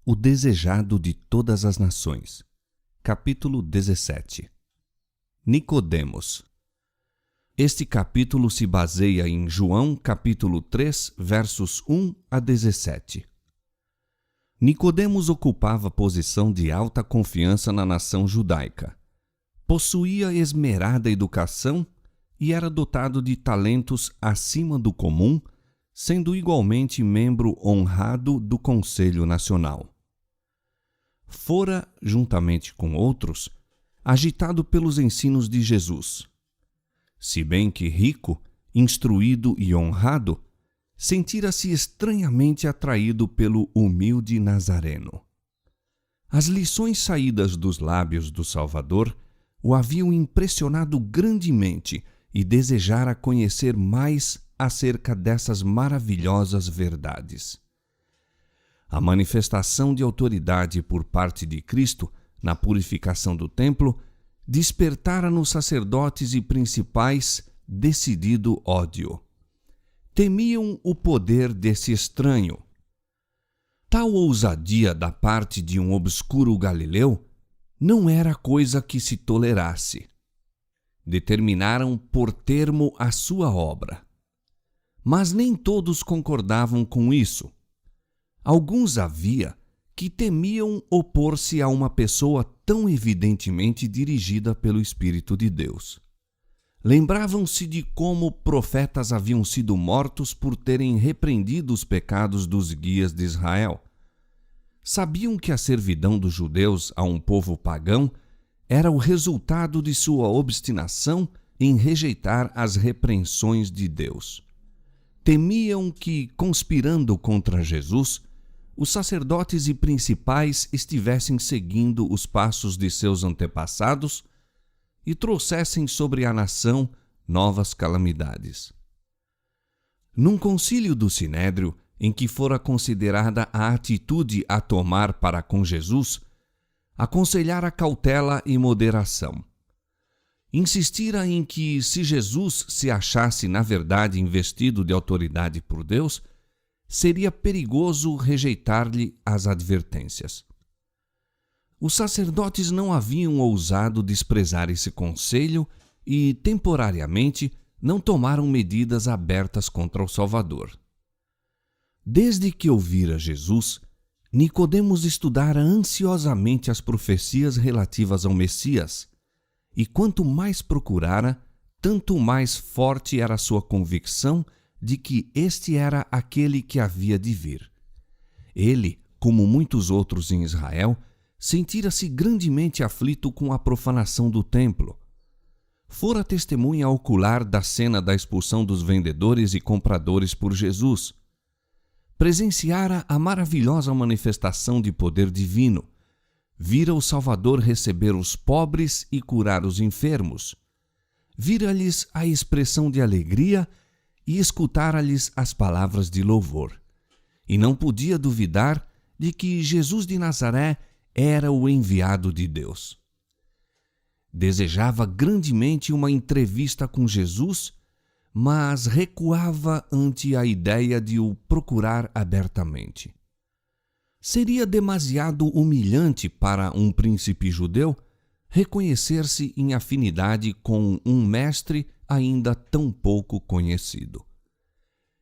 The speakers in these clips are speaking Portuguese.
O desejado de todas as nações. Capítulo 17. Nicodemos. Este capítulo se baseia em João, capítulo 3, versos 1 a 17. Nicodemos ocupava posição de alta confiança na nação judaica. Possuía esmerada educação e era dotado de talentos acima do comum, sendo igualmente membro honrado do Conselho Nacional. Fora, juntamente com outros, agitado pelos ensinos de Jesus. Se bem que rico, instruído e honrado, sentira-se estranhamente atraído pelo humilde Nazareno. As lições saídas dos lábios do Salvador o haviam impressionado grandemente e desejara conhecer mais acerca dessas maravilhosas verdades. A manifestação de autoridade por parte de Cristo na purificação do templo despertara nos sacerdotes e principais decidido ódio. Temiam o poder desse estranho. Tal ousadia da parte de um obscuro galileu não era coisa que se tolerasse. Determinaram por termo a sua obra. Mas nem todos concordavam com isso. Alguns havia que temiam opor-se a uma pessoa tão evidentemente dirigida pelo Espírito de Deus. Lembravam-se de como profetas haviam sido mortos por terem repreendido os pecados dos guias de Israel. Sabiam que a servidão dos judeus a um povo pagão era o resultado de sua obstinação em rejeitar as repreensões de Deus. Temiam que, conspirando contra Jesus, os sacerdotes e principais estivessem seguindo os passos de seus antepassados e trouxessem sobre a nação novas calamidades. Num concílio do Sinédrio, em que fora considerada a atitude a tomar para com Jesus, aconselhara cautela e moderação. Insistira em que, se Jesus se achasse na verdade investido de autoridade por Deus, seria perigoso rejeitar-lhe as advertências. Os sacerdotes não haviam ousado desprezar esse conselho e, temporariamente, não tomaram medidas abertas contra o Salvador. Desde que ouvira Jesus, Nicodemos estudara ansiosamente as profecias relativas ao Messias, e quanto mais procurara, tanto mais forte era a sua convicção de que este era aquele que havia de vir. Ele, como muitos outros em Israel, sentira-se grandemente aflito com a profanação do templo. Fora testemunha ocular da cena da expulsão dos vendedores e compradores por Jesus. Presenciara a maravilhosa manifestação de poder divino. Vira o Salvador receber os pobres e curar os enfermos. Vira-lhes a expressão de alegria e escutara-lhes as palavras de louvor. E não podia duvidar de que Jesus de Nazaré era o enviado de Deus. Desejava grandemente uma entrevista com Jesus, mas recuava ante a ideia de o procurar abertamente. Seria demasiado humilhante para um príncipe judeu reconhecer-se em afinidade com um mestre ainda tão pouco conhecido.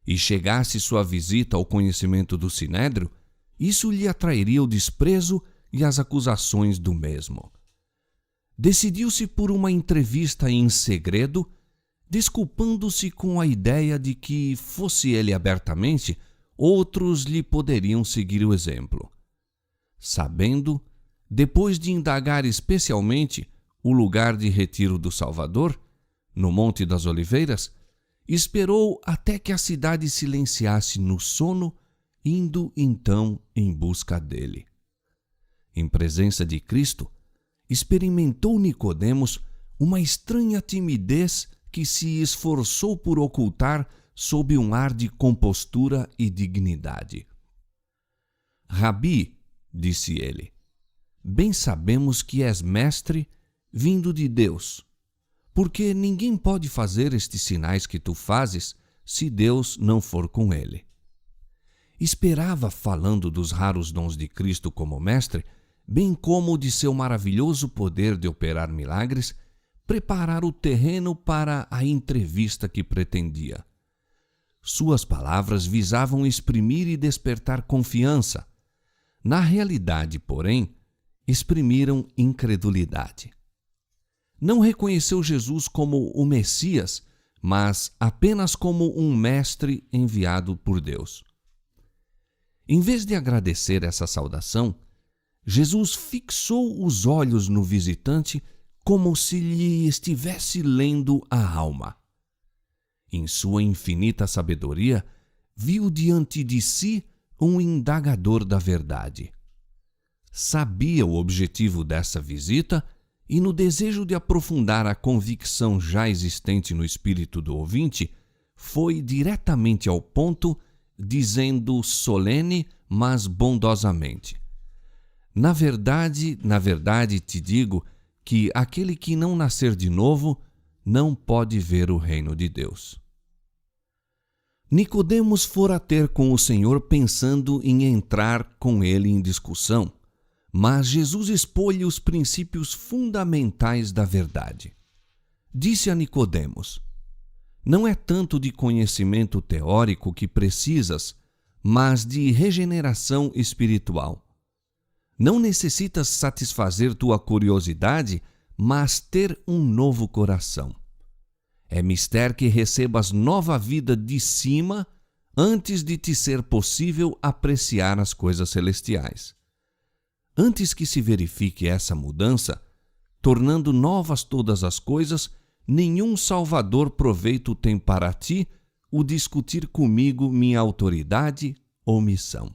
E chegasse sua visita ao conhecimento do Sinédrio, isso lhe atrairia o desprezo e as acusações do mesmo. Decidiu-se por uma entrevista em segredo, desculpando-se com a ideia de que, fosse ele abertamente, outros lhe poderiam seguir o exemplo. Sabendo, depois de indagar especialmente o lugar de retiro do Salvador, no Monte das Oliveiras, esperou até que a cidade silenciasse no sono, indo então em busca dele. Em presença de Cristo, experimentou Nicodemos uma estranha timidez que se esforçou por ocultar sob um ar de compostura e dignidade. Rabi, disse ele, bem sabemos que és mestre vindo de Deus, porque ninguém pode fazer estes sinais que tu fazes se Deus não for com ele. esperava, falando dos raros dons de Cristo como mestre, bem como de seu maravilhoso poder de operar milagres, preparar o terreno para a entrevista que pretendia. Suas palavras visavam exprimir e despertar confiança. Na realidade, porém, exprimiram incredulidade. Não reconheceu Jesus como o Messias, mas apenas como um mestre enviado por Deus. Em vez de agradecer essa saudação, Jesus fixou os olhos no visitante como se lhe estivesse lendo a alma. Em sua infinita sabedoria, viu diante de si um indagador da verdade. Sabia o objetivo dessa visita e, no desejo de aprofundar a convicção já existente no espírito do ouvinte, foi diretamente ao ponto, dizendo solene, mas bondosamente: Na verdade, te digo que aquele que não nascer de novo não pode ver o reino de Deus. Nicodemos fora ter com o Senhor pensando em entrar com ele em discussão, mas Jesus expôs-lhe os princípios fundamentais da verdade. Disse a Nicodemos: Não é tanto de conhecimento teórico que precisas, mas de regeneração espiritual. Não necessitas satisfazer tua curiosidade, mas ter um novo coração. É mister que recebas nova vida de cima antes de te ser possível apreciar as coisas celestiais. Antes que se verifique essa mudança, tornando novas todas as coisas, nenhum salvador proveito tem para ti o discutir comigo minha autoridade ou missão.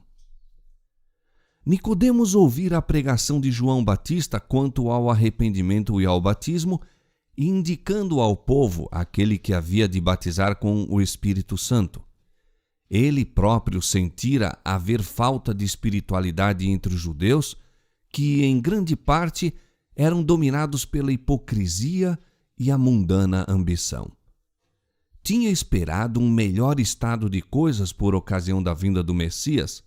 Nicodemos ouvira a pregação de João Batista quanto ao arrependimento e ao batismo, indicando ao povo aquele que havia de batizar com o Espírito Santo. Ele próprio sentira haver falta de espiritualidade entre os judeus, que em grande parte eram dominados pela hipocrisia e a mundana ambição. Tinha esperado um melhor estado de coisas por ocasião da vinda do Messias.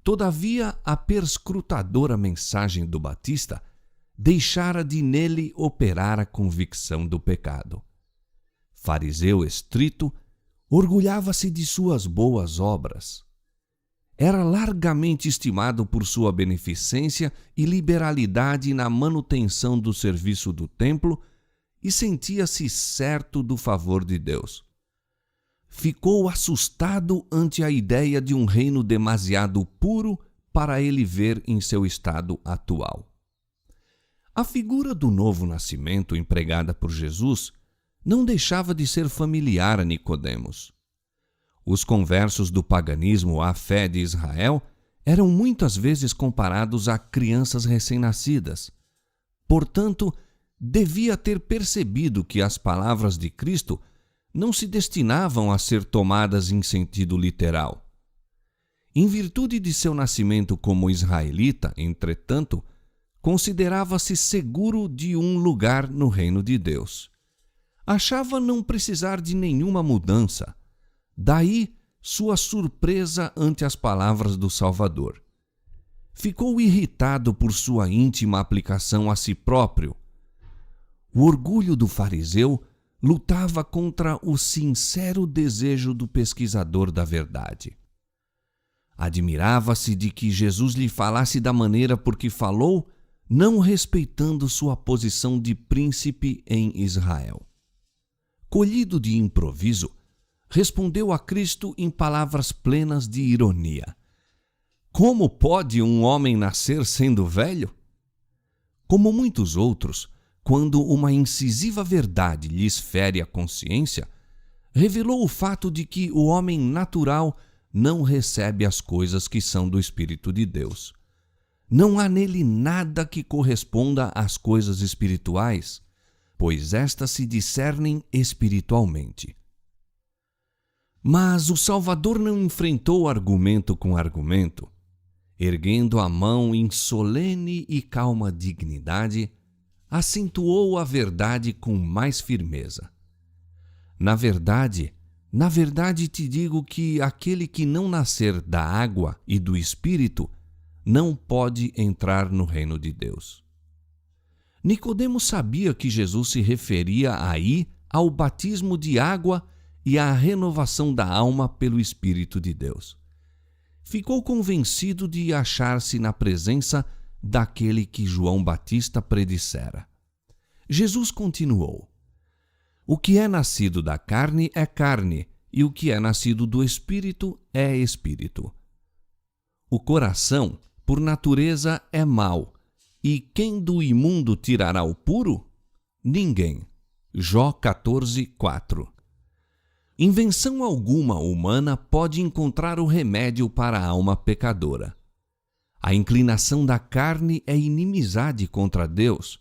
Todavia, a perscrutadora mensagem do Batista deixara de nele operar a convicção do pecado. Fariseu estrito, orgulhava-se de suas boas obras. Era largamente estimado por sua beneficência e liberalidade na manutenção do serviço do templo e sentia-se certo do favor de Deus. Ficou assustado ante a ideia de um reino demasiado puro para ele ver em seu estado atual. A figura do novo nascimento empregada por Jesus não deixava de ser familiar a Nicodemos. Os conversos do paganismo à fé de Israel eram muitas vezes comparados a crianças recém-nascidas. Portanto, devia ter percebido que as palavras de Cristo não se destinavam a ser tomadas em sentido literal. Em virtude de seu nascimento como israelita, entretanto, considerava-se seguro de um lugar no reino de Deus. Achava não precisar de nenhuma mudança. Daí sua surpresa ante as palavras do Salvador. Ficou irritado por sua íntima aplicação a si próprio. O orgulho do fariseu lutava contra o sincero desejo do pesquisador da verdade. Admirava-se de que Jesus lhe falasse da maneira por que falou, não respeitando sua posição de príncipe em Israel. Colhido de improviso, respondeu a Cristo em palavras plenas de ironia: Como pode um homem nascer sendo velho? Como muitos outros, quando uma incisiva verdade lhes fere a consciência, revelou o fato de que o homem natural não recebe as coisas que são do Espírito de Deus. Não há nele nada que corresponda às coisas espirituais, pois estas se discernem espiritualmente. Mas o Salvador não enfrentou argumento com argumento. Erguendo a mão em solene e calma dignidade, acentuou a verdade com mais firmeza. Na verdade, Na verdade te digo que aquele que não nascer da água e do Espírito não pode entrar no reino de Deus. Nicodemos sabia que Jesus se referia aí ao batismo de água e à renovação da alma pelo Espírito de Deus. Ficou convencido de achar-se na presença daquele que João Batista predissera. Jesus continuou: o que é nascido da carne é carne, e o que é nascido do Espírito é Espírito. O coração, por natureza, é mau, e quem do imundo tirará o puro? Ninguém. Jó 14:4. Invenção alguma humana pode encontrar o remédio para a alma pecadora. A inclinação da carne é inimizade contra Deus,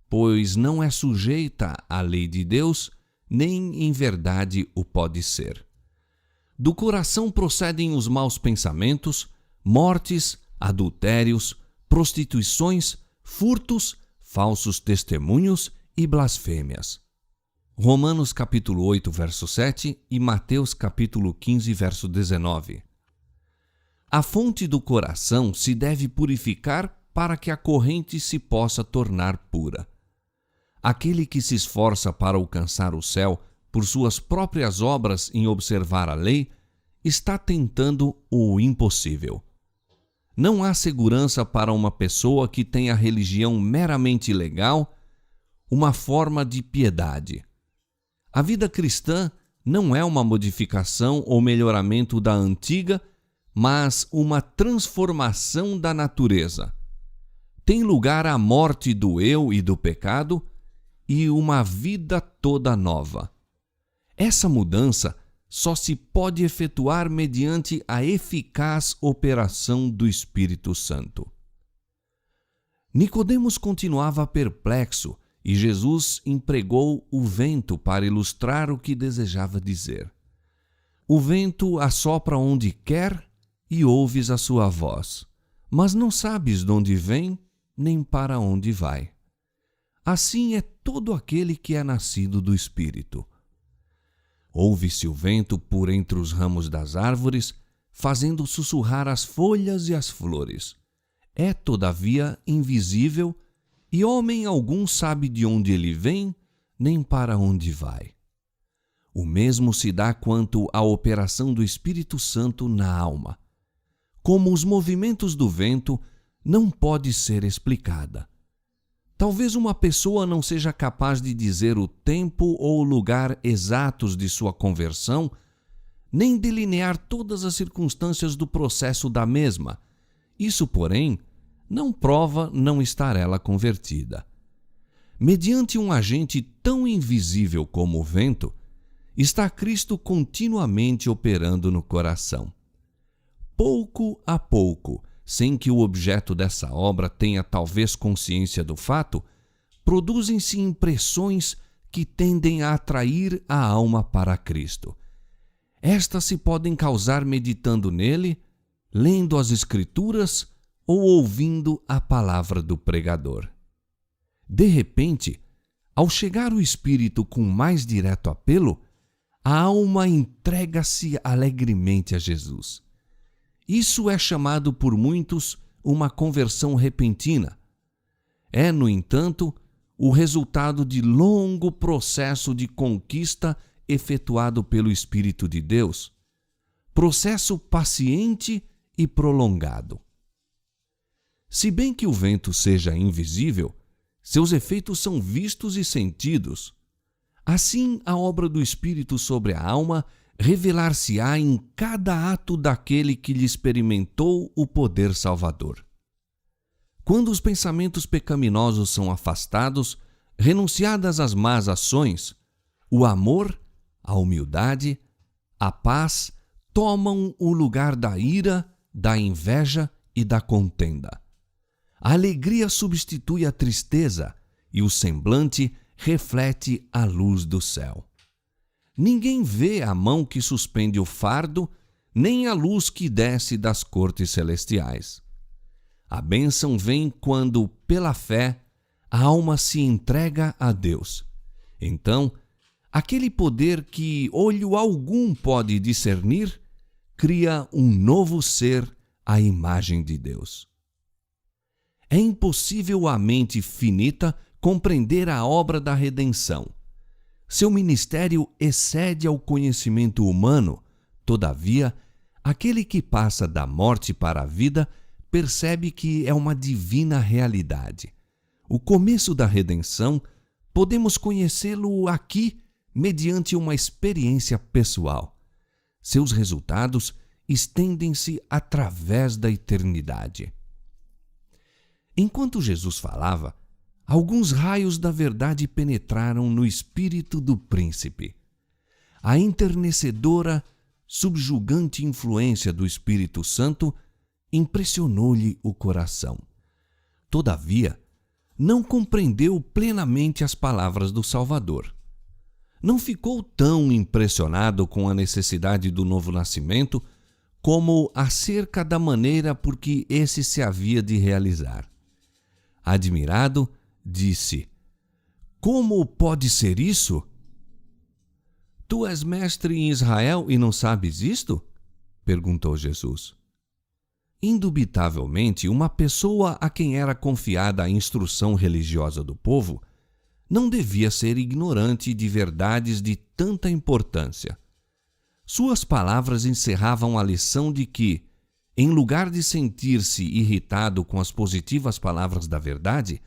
pois não é sujeita à lei de Deus, nem em verdade o pode ser. Do coração procedem os maus pensamentos, mortes, adultérios, prostituições, furtos, falsos testemunhos e blasfêmias. Romanos capítulo 8, verso 7 e Mateus capítulo 15, verso 19. A fonte do coração se deve purificar para que a corrente se possa tornar pura. Aquele que se esforça para alcançar o céu por suas próprias obras em observar a lei, está tentando o impossível. Não há segurança para uma pessoa que tem a religião meramente legal, uma forma de piedade. A vida cristã não é uma modificação ou melhoramento da antiga, mas uma transformação da natureza. Tem lugar a morte do eu e do pecado e uma vida toda nova. Essa mudança só se pode efetuar mediante a eficaz operação do Espírito Santo. Nicodemos continuava perplexo e Jesus empregou o vento para ilustrar o que desejava dizer. O vento assopra onde quer e ouves a sua voz, mas não sabes de onde vem nem para onde vai. Assim é todo aquele que é nascido do Espírito. Ouve-se o vento por entre os ramos das árvores, fazendo sussurrar as folhas e as flores. É, todavia, invisível, e homem algum sabe de onde ele vem, nem para onde vai. O mesmo se dá quanto à operação do Espírito Santo na alma. Como os movimentos do vento, não pode ser explicada. Talvez uma pessoa não seja capaz de dizer o tempo ou o lugar exatos de sua conversão, nem delinear todas as circunstâncias do processo da mesma. Isso, porém, não prova não estar ela convertida. Mediante um agente tão invisível como o vento, está Cristo continuamente operando no coração. Pouco a pouco, sem que o objeto dessa obra tenha talvez consciência do fato, produzem-se impressões que tendem a atrair a alma para Cristo. Estas se podem causar meditando nele, lendo as Escrituras ou ouvindo a palavra do pregador. De repente, ao chegar o Espírito com mais direto apelo, a alma entrega-se alegremente a Jesus. Isso é chamado por muitos uma conversão repentina. É, no entanto, o resultado de longo processo de conquista efetuado pelo Espírito de Deus, processo paciente e prolongado. Se bem que o vento seja invisível, seus efeitos são vistos e sentidos. Assim, a obra do Espírito sobre a alma revelar-se-á em cada ato daquele que lhe experimentou o poder salvador. Quando os pensamentos pecaminosos são afastados, renunciadas as más ações, o amor, a humildade, a paz tomam o lugar da ira, da inveja e da contenda. A alegria substitui a tristeza e o semblante reflete a luz do céu. Ninguém vê a mão que suspende o fardo, nem a luz que desce das cortes celestiais. A bênção vem quando, pela fé, a alma se entrega a Deus. Então, aquele poder que olho algum pode discernir, cria um novo ser à imagem de Deus. É impossível à mente finita compreender a obra da redenção. Seu ministério excede ao conhecimento humano, todavia, aquele que passa da morte para a vida percebe que é uma divina realidade. O começo da redenção, podemos conhecê-lo aqui mediante uma experiência pessoal. Seus resultados estendem-se através da eternidade. Enquanto Jesus falava, alguns raios da verdade penetraram no espírito do príncipe. A enternecedora, subjugante influência do Espírito Santo impressionou-lhe o coração. Todavia, não compreendeu plenamente as palavras do Salvador. Não ficou tão impressionado com a necessidade do novo nascimento como acerca da maneira por que esse se havia de realizar. Admirado, disse: "Como pode ser isso?" "Tu és mestre em Israel e não sabes isto?" perguntou Jesus. Indubitavelmente, uma pessoa a quem era confiada a instrução religiosa do povo não devia ser ignorante de verdades de tanta importância. Suas palavras encerravam a lição de que, em lugar de sentir-se irritado com as positivas palavras da verdade,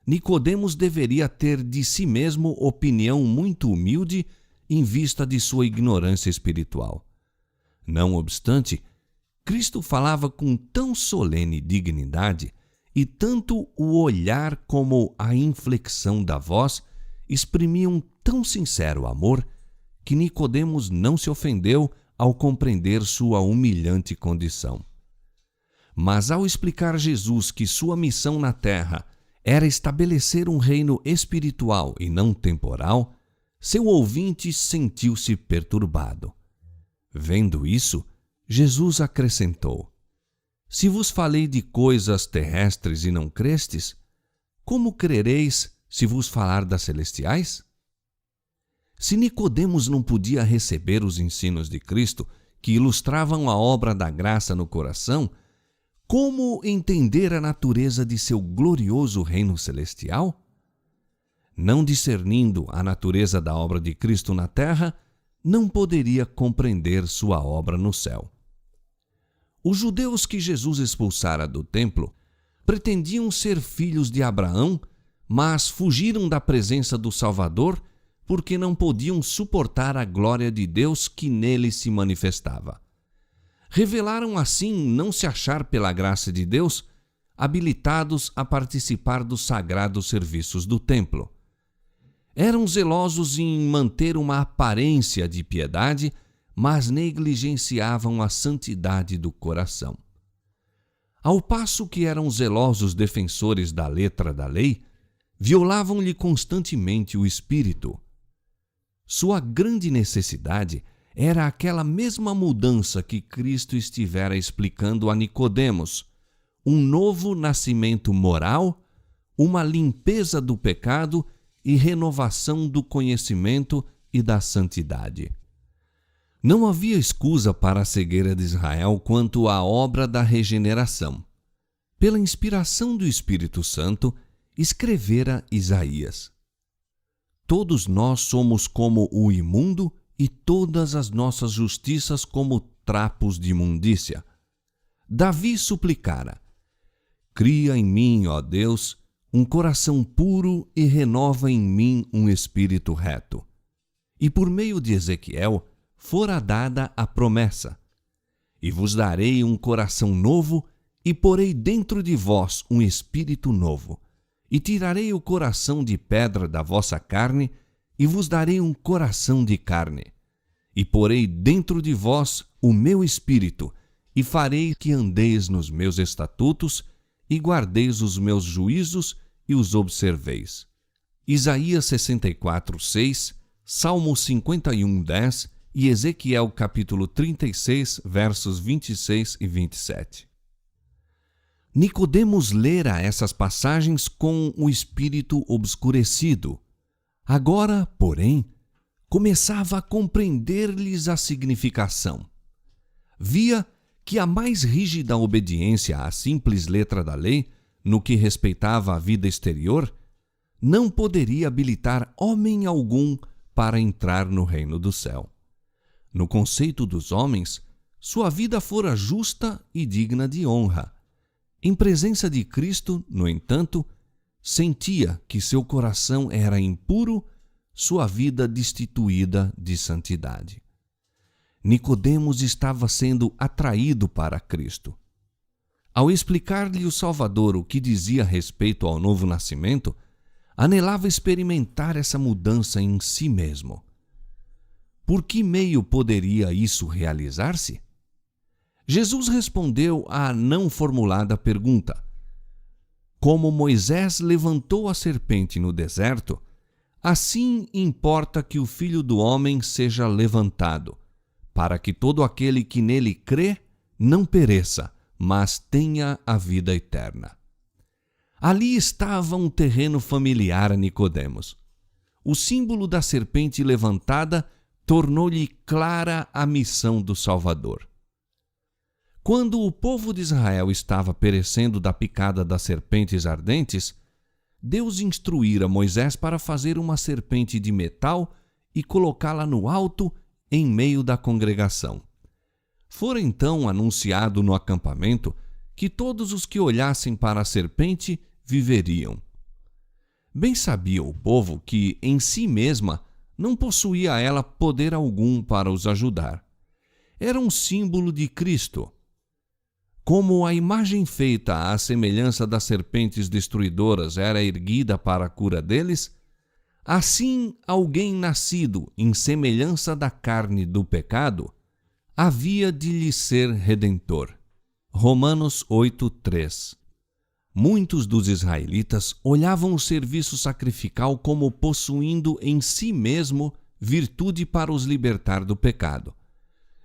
Nicodemos deveria ter de si mesmo opinião muito humilde em vista de sua ignorância espiritual. Não obstante, Cristo falava com tão solene dignidade e tanto o olhar como a inflexão da voz exprimiam tão sincero amor que Nicodemos não se ofendeu ao compreender sua humilhante condição. Mas ao explicar Jesus que sua missão na terra era estabelecer um reino espiritual e não temporal, seu ouvinte sentiu-se perturbado. Vendo isso, Jesus acrescentou: "Se vos falei de coisas terrestres e não crestes, como crereis se vos falar das celestiais?" Se Nicodemos não podia receber os ensinos de Cristo, que ilustravam a obra da graça no coração, como entender a natureza de seu glorioso reino celestial? Não discernindo a natureza da obra de Cristo na terra, não poderia compreender sua obra no céu. Os judeus que Jesus expulsara do templo pretendiam ser filhos de Abraão, mas fugiram da presença do Salvador porque não podiam suportar a glória de Deus que nele se manifestava. Revelaram assim não se achar pela graça de Deus habilitados a participar dos sagrados serviços do templo. Eram zelosos em manter uma aparência de piedade, mas negligenciavam a santidade do coração. Ao passo que eram zelosos defensores da letra da lei, violavam-lhe constantemente o espírito. Sua grande necessidade era aquela mesma mudança que Cristo estivera explicando a Nicodemos, um novo nascimento moral, uma limpeza do pecado e renovação do conhecimento e da santidade. Não havia escusa para a cegueira de Israel quanto à obra da regeneração. Pela inspiração do Espírito Santo, escrevera Isaías: "Todos nós somos como o imundo e todas as nossas justiças como trapos de imundícia." Davi suplicara: "Cria em mim, ó Deus, um coração puro e renova em mim um espírito reto." E por meio de Ezequiel fora dada a promessa: "E vos darei um coração novo e porei dentro de vós um espírito novo. E tirarei o coração de pedra da vossa carne e vos darei um coração de carne. E porei dentro de vós o meu espírito e farei que andeis nos meus estatutos e guardeis os meus juízos e os observeis." Isaías 64:6, Salmo 51:10 e Ezequiel capítulo 36, versos 26 e 27. Nicodemos lera essas passagens com o espírito obscurecido. Agora, porém, começava a compreender-lhes a significação. Via que a mais rígida obediência à simples letra da lei, no que respeitava à vida exterior, não poderia habilitar homem algum para entrar no reino do céu. No conceito dos homens, sua vida fora justa e digna de honra. Em presença de Cristo, no entanto, sentia que seu coração era impuro, sua vida destituída de santidade. Nicodemos estava sendo atraído para Cristo. Ao explicar-lhe o Salvador o que dizia a respeito ao novo nascimento, anelava experimentar essa mudança em si mesmo. Por que meio poderia isso realizar-se? Jesus respondeu à não formulada pergunta. Como Moisés levantou a serpente no deserto, assim importa que o Filho do Homem seja levantado, para que todo aquele que nele crê não pereça, mas tenha a vida eterna. Ali estava um terreno familiar a Nicodemos. O símbolo da serpente levantada tornou-lhe clara a missão do Salvador. Quando o povo de Israel estava perecendo da picada das serpentes ardentes, Deus instruíra Moisés para fazer uma serpente de metal e colocá-la no alto em meio da congregação. Fora então anunciado no acampamento que todos os que olhassem para a serpente viveriam. Bem sabia o povo que, em si mesma, não possuía ela poder algum para os ajudar. Era um símbolo de Cristo. Como a imagem feita à semelhança das serpentes destruidoras era erguida para a cura deles, assim alguém nascido em semelhança da carne do pecado havia de lhe ser redentor. Romanos 8:3. Muitos dos israelitas olhavam o serviço sacrificial como possuindo em si mesmo virtude para os libertar do pecado.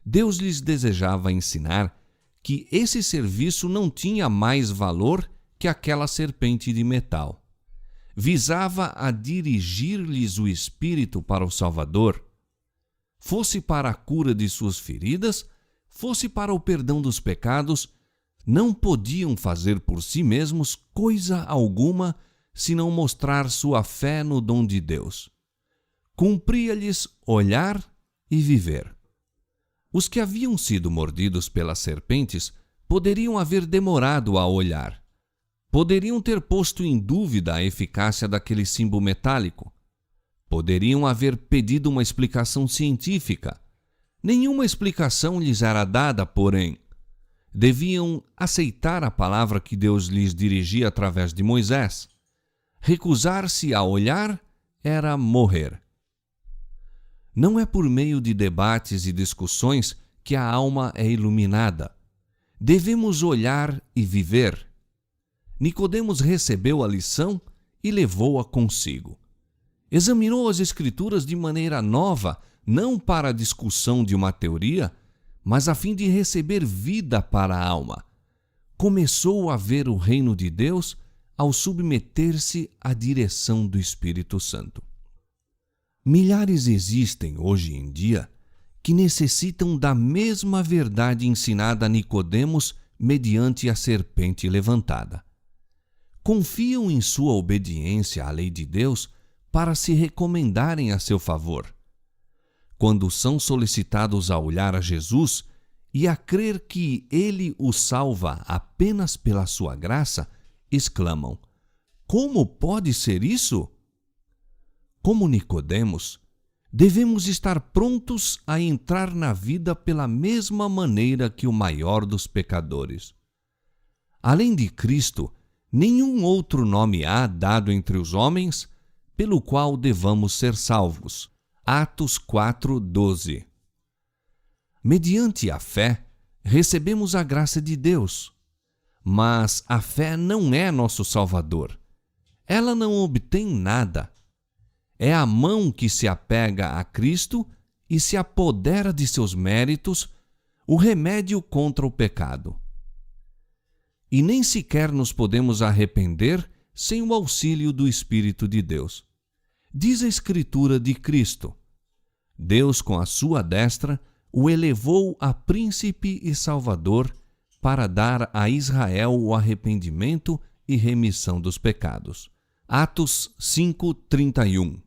Deus lhes desejava ensinar que esse serviço não tinha mais valor que aquela serpente de metal. Visava a dirigir-lhes o Espírito para o Salvador, fosse para a cura de suas feridas, fosse para o perdão dos pecados. Não podiam fazer por si mesmos coisa alguma senão mostrar sua fé no dom de Deus. Cumpria-lhes olhar e viver. Os que haviam sido mordidos pelas serpentes poderiam haver demorado a olhar. Poderiam ter posto em dúvida a eficácia daquele símbolo metálico. Poderiam haver pedido uma explicação científica. Nenhuma explicação lhes era dada, porém. Deviam aceitar a palavra que Deus lhes dirigia através de Moisés. Recusar-se a olhar era morrer. Não é por meio de debates e discussões que a alma é iluminada. Devemos olhar e viver. Nicodemos recebeu a lição e levou-a consigo. Examinou as Escrituras de maneira nova, não para a discussão de uma teoria, mas a fim de receber vida para a alma. Começou a ver o reino de Deus ao submeter-se à direção do Espírito Santo. Milhares existem hoje em dia que necessitam da mesma verdade ensinada a Nicodemos mediante a serpente levantada. Confiam em sua obediência à lei de Deus para se recomendarem a seu favor. Quando são solicitados a olhar a Jesus e a crer que Ele os salva apenas pela sua graça, exclamam: "Como pode ser isso?" Como Nicodemos, devemos estar prontos a entrar na vida pela mesma maneira que o maior dos pecadores. Além de Cristo, nenhum outro nome há dado entre os homens pelo qual devamos ser salvos. Atos 4:12. Mediante a fé, recebemos a graça de Deus. Mas a fé não é nosso Salvador. Ela não obtém nada. É a mão que se apega a Cristo e se apodera de seus méritos, o remédio contra o pecado. E nem sequer nos podemos arrepender sem o auxílio do Espírito de Deus. Diz a Escritura de Cristo: Deus, com a sua destra, o elevou a príncipe e salvador para dar a Israel o arrependimento e remissão dos pecados. Atos 5:31.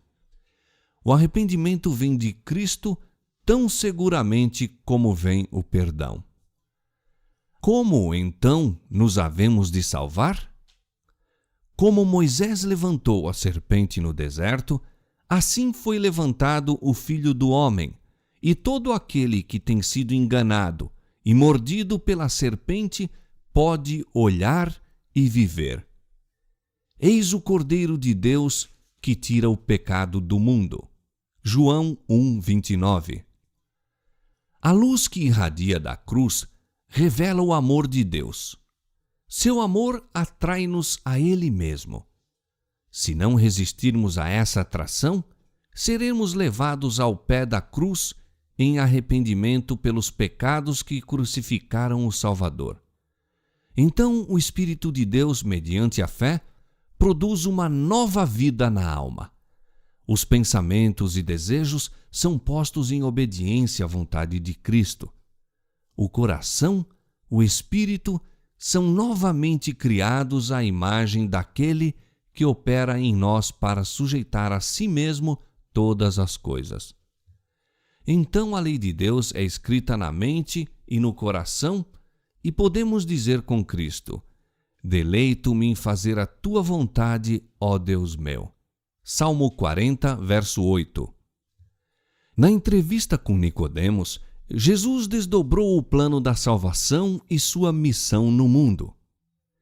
O arrependimento vem de Cristo tão seguramente como vem o perdão. Como, então, nos havemos de salvar? Como Moisés levantou a serpente no deserto, assim foi levantado o Filho do Homem, e todo aquele que tem sido enganado e mordido pela serpente pode olhar e viver. Eis o Cordeiro de Deus que tira o pecado do mundo. João 1:29. A luz que irradia da cruz revela o amor de Deus. Seu amor atrai-nos a Ele mesmo. Se não resistirmos a essa atração, seremos levados ao pé da cruz em arrependimento pelos pecados que crucificaram o Salvador. Então, o Espírito de Deus, mediante a fé, produz uma nova vida na alma. Os pensamentos e desejos são postos em obediência à vontade de Cristo. O coração, o espírito, são novamente criados à imagem daquele que opera em nós para sujeitar a si mesmo todas as coisas. Então a lei de Deus é escrita na mente e no coração, e podemos dizer com Cristo: deleito-me em fazer a tua vontade, ó Deus meu. Salmo 40, verso 8. Na entrevista com Nicodemos, Jesus desdobrou o plano da salvação e sua missão no mundo.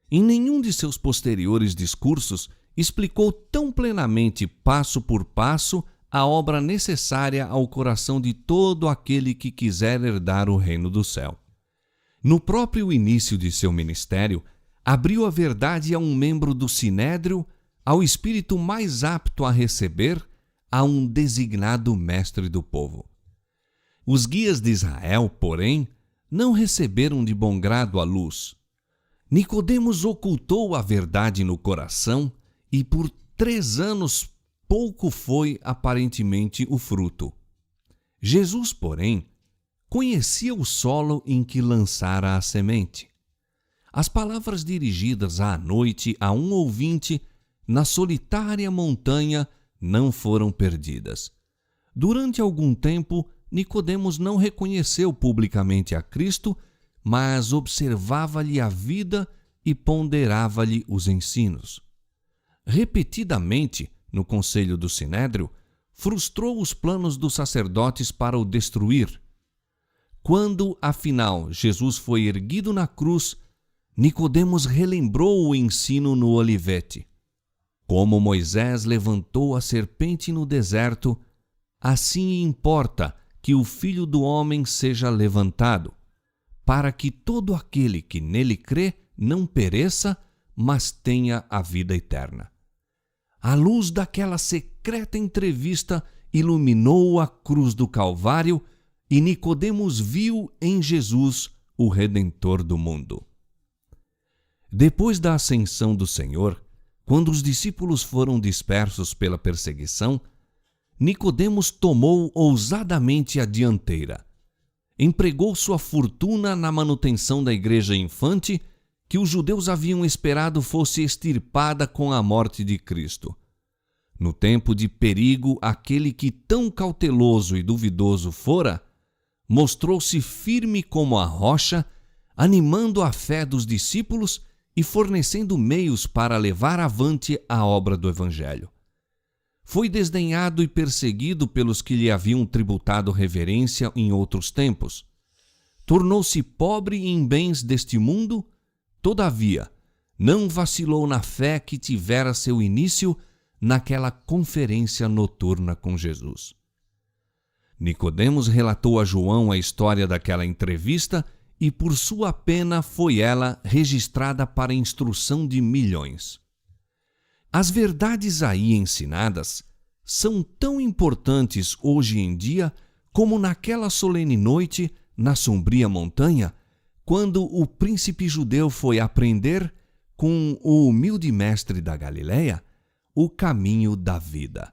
Em nenhum de seus posteriores discursos explicou tão plenamente, passo por passo, a obra necessária ao coração de todo aquele que quiser herdar o reino do céu. No próprio início de seu ministério, abriu a verdade a um membro do Sinédrio, ao espírito mais apto a receber, a um designado mestre do povo. Os guias de Israel, porém, não receberam de bom grado a luz. Nicodemos ocultou a verdade no coração e por 3 anos pouco foi aparentemente o fruto. Jesus, porém, conhecia o solo em que lançara a semente. As palavras dirigidas à noite a um ouvinte na solitária montanha não foram perdidas. Durante algum tempo, Nicodemos não reconheceu publicamente a Cristo, mas observava-lhe a vida e ponderava-lhe os ensinos. Repetidamente, no conselho do Sinédrio, frustrou os planos dos sacerdotes para o destruir. Quando, afinal, Jesus foi erguido na cruz, Nicodemos relembrou o ensino no olivete. Como Moisés levantou a serpente no deserto, assim importa que o Filho do Homem seja levantado, para que todo aquele que nele crê não pereça, mas tenha a vida eterna. A luz daquela secreta entrevista iluminou a cruz do Calvário e Nicodemos viu em Jesus o Redentor do mundo. Depois da ascensão do Senhor, quando os discípulos foram dispersos pela perseguição, Nicodemos tomou ousadamente a dianteira. Empregou sua fortuna na manutenção da igreja infante, que os judeus haviam esperado fosse extirpada com a morte de Cristo. No tempo de perigo, aquele que tão cauteloso e duvidoso fora, mostrou-se firme como a rocha, animando a fé dos discípulos e fornecendo meios para levar avante a obra do Evangelho. Foi desdenhado e perseguido pelos que lhe haviam tributado reverência em outros tempos. Tornou-se pobre em bens deste mundo, todavia, não vacilou na fé que tivera seu início naquela conferência noturna com Jesus. Nicodemos relatou a João a história daquela entrevista e por sua pena foi ela registrada para a instrução de milhões. As verdades aí ensinadas são tão importantes hoje em dia como naquela solene noite na sombria montanha, quando o príncipe judeu foi aprender com o humilde mestre da Galileia o caminho da vida.